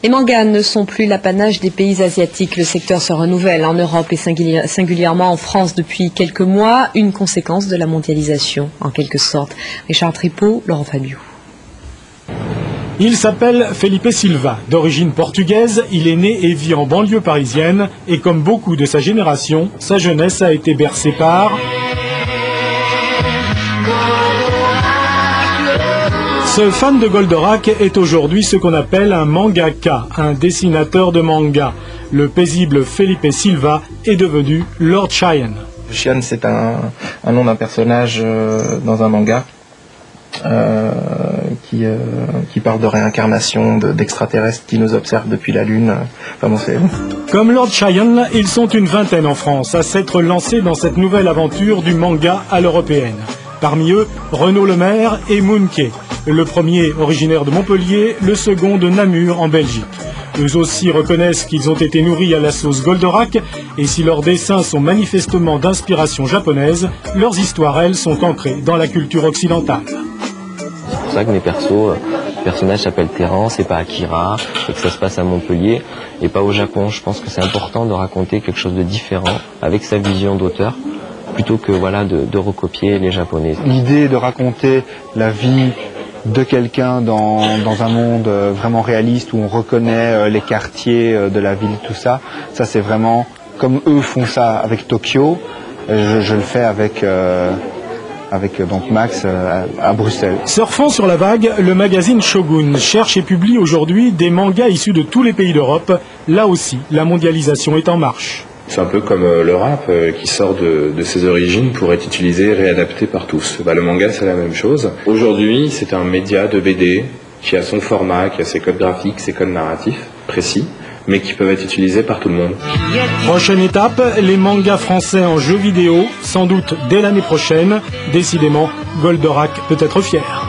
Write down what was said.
Les mangas ne sont plus l'apanage des pays asiatiques. Le secteur se renouvelle en Europe et singulièrement en France depuis quelques mois, une conséquence de la mondialisation, en quelque sorte. Richard Tripot, Laurent Fabiou. Il s'appelle Felipe Silva. D'origine portugaise, il est né et vit en banlieue parisienne. Et comme beaucoup de sa génération, sa jeunesse a été bercée par... Ce fan de Goldorak est aujourd'hui ce qu'on appelle un mangaka, un dessinateur de manga. Le paisible Felipe Silva est devenu Lord Cheyenne. Cheyenne, c'est un nom d'un personnage dans un manga qui parle de réincarnation, d'extraterrestres qui nous observent depuis la Lune. Enfin bon, c'est... Comme Lord Cheyenne, ils sont une vingtaine en France à s'être lancés dans cette nouvelle aventure du manga à l'européenne. Parmi eux, Renaud Lemaire et Moonke. Le premier originaire de Montpellier, le second de Namur en Belgique. Eux aussi reconnaissent qu'ils ont été nourris à la sauce Goldorak, et si leurs dessins sont manifestement d'inspiration japonaise, leurs histoires, elles, sont ancrées dans la culture occidentale. C'est pour ça que mes personnages s'appellent Terrence et pas Akira, et que ça se passe à Montpellier et pas au Japon. Je pense que c'est important de raconter quelque chose de différent, avec sa vision d'auteur, plutôt que de recopier les Japonais. L'idée de raconter la vie de quelqu'un dans un monde vraiment réaliste où on reconnaît les quartiers de la ville, tout ça, ça c'est vraiment comme eux font ça avec Tokyo, je le fais avec donc Max à Bruxelles. Surfant sur la vague, le magazine Shogun cherche et publie aujourd'hui des mangas issus de tous les pays d'Europe. Là aussi, la mondialisation est en marche. C'est un peu comme le rap qui sort de ses origines pour être utilisé et réadapté par tous. Le manga, c'est la même chose. Aujourd'hui, c'est un média de BD qui a son format, qui a ses codes graphiques, ses codes narratifs précis, mais qui peuvent être utilisés par tout le monde. Prochaine étape, les mangas français en jeux vidéo, sans doute dès l'année prochaine. Décidément, Goldorak peut être fier.